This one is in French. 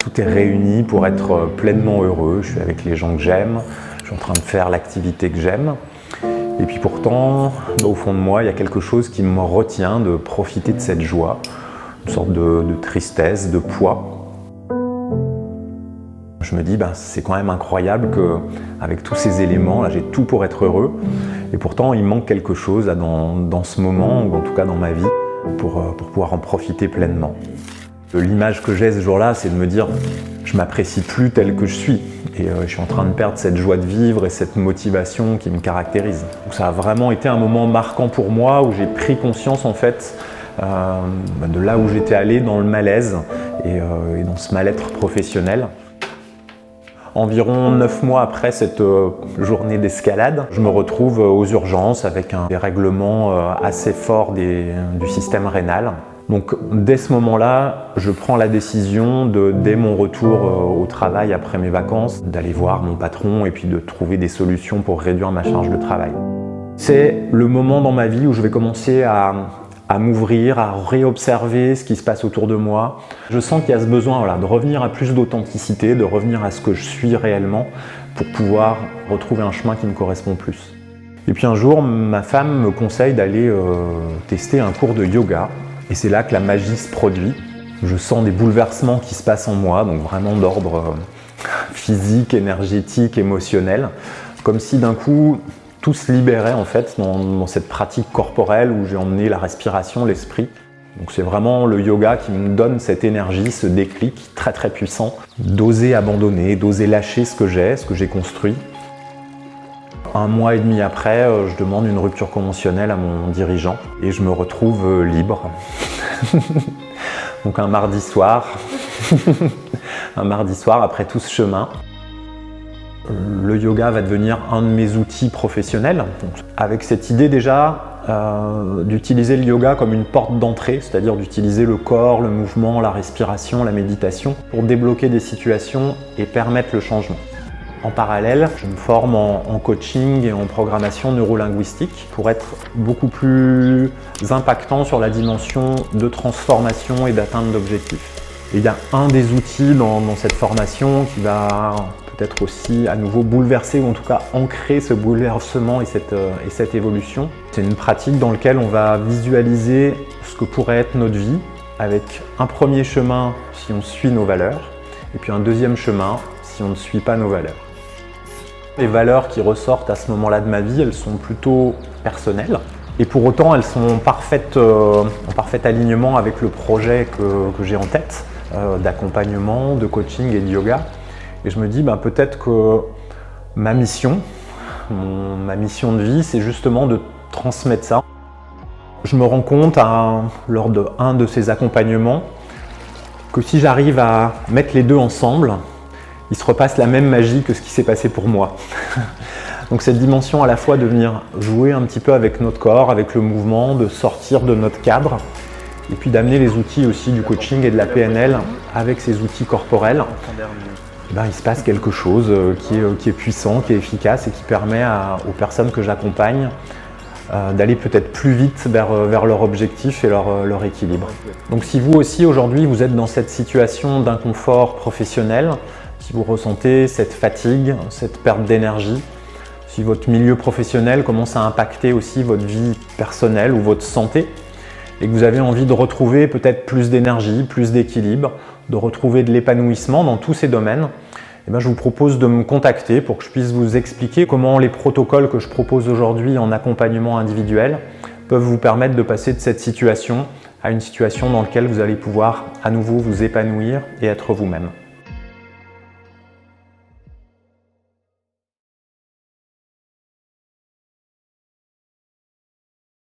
tout est réuni pour être pleinement heureux. Je suis avec les gens que j'aime, je suis en train de faire l'activité que j'aime. Et puis pourtant, au fond de moi, il y a quelque chose qui me retient de profiter de cette joie, une sorte de tristesse, de poids. Je me dis, c'est quand même incroyable qu'avec tous ces éléments, là, j'ai tout pour être heureux. Et pourtant, il manque quelque chose là, dans ce moment, ou en tout cas dans ma vie, pour pouvoir en profiter pleinement. L'image que j'ai ce jour-là, c'est de me dire, je m'apprécie plus tel que je suis. Et je suis en train de perdre cette joie de vivre et cette motivation qui me caractérise. Donc ça a vraiment été un moment marquant pour moi, où j'ai pris conscience en fait de là où j'étais allé dans le malaise et dans ce mal-être professionnel. Environ 9 mois après cette journée d'escalade, je me retrouve aux urgences avec un dérèglement assez fort du système rénal. Donc dès ce moment-là, je prends la décision dès mon retour au travail après mes vacances, d'aller voir mon patron et puis de trouver des solutions pour réduire ma charge de travail. C'est le moment dans ma vie où je vais commencer à m'ouvrir, à réobserver ce qui se passe autour de moi. Je sens qu'il y a ce besoin de revenir à plus d'authenticité, de revenir à ce que je suis réellement pour pouvoir retrouver un chemin qui me correspond plus. Et puis un jour, ma femme me conseille d'aller tester un cours de yoga. Et c'est là que la magie se produit. Je sens des bouleversements qui se passent en moi, donc vraiment d'ordre physique, énergétique, émotionnel. Comme si d'un coup, tout se libérait en fait dans cette pratique corporelle où j'ai emmené la respiration, l'esprit. Donc c'est vraiment le yoga qui me donne cette énergie, ce déclic très très puissant, d'oser abandonner, d'oser lâcher ce que j'ai construit. 1 mois et demi après, je demande une rupture conventionnelle à mon dirigeant et je me retrouve libre. Donc un mardi soir, après tout ce chemin, le yoga va devenir un de mes outils professionnels. Donc, avec cette idée déjà d'utiliser le yoga comme une porte d'entrée, c'est-à-dire d'utiliser le corps, le mouvement, la respiration, la méditation pour débloquer des situations et permettre le changement. En parallèle, je me forme en coaching et en programmation neurolinguistique pour être beaucoup plus impactant sur la dimension de transformation et d'atteinte d'objectifs. Et il y a un des outils dans cette formation qui va peut-être aussi à nouveau bouleverser ou en tout cas ancrer ce bouleversement et cette évolution. C'est une pratique dans laquelle on va visualiser ce que pourrait être notre vie avec un premier chemin si on suit nos valeurs et puis un deuxième chemin si on ne suit pas nos valeurs. Les valeurs qui ressortent à ce moment-là de ma vie, elles sont plutôt personnelles. Et pour autant, elles sont en parfait alignement avec le projet que j'ai en tête, d'accompagnement, de coaching et de yoga. Et je me dis, peut-être que ma mission de vie, c'est justement de transmettre ça. Je me rends compte, lors d'un de ces accompagnements, que si j'arrive à mettre les deux ensemble, il se repasse la même magie que ce qui s'est passé pour moi. Donc cette dimension à la fois de venir jouer un petit peu avec notre corps, avec le mouvement, de sortir de notre cadre, et puis d'amener les outils aussi du coaching et de la PNL avec ces outils corporels, il se passe quelque chose qui est puissant, qui est efficace et qui permet aux personnes que j'accompagne d'aller peut-être plus vite vers leur objectif et leur équilibre. Donc si vous aussi aujourd'hui vous êtes dans cette situation d'inconfort professionnel, si vous ressentez cette fatigue, cette perte d'énergie, si votre milieu professionnel commence à impacter aussi votre vie personnelle ou votre santé et que vous avez envie de retrouver peut-être plus d'énergie, plus d'équilibre, de retrouver de l'épanouissement dans tous ces domaines, je vous propose de me contacter pour que je puisse vous expliquer comment les protocoles que je propose aujourd'hui en accompagnement individuel peuvent vous permettre de passer de cette situation à une situation dans laquelle vous allez pouvoir à nouveau vous épanouir et être vous-même.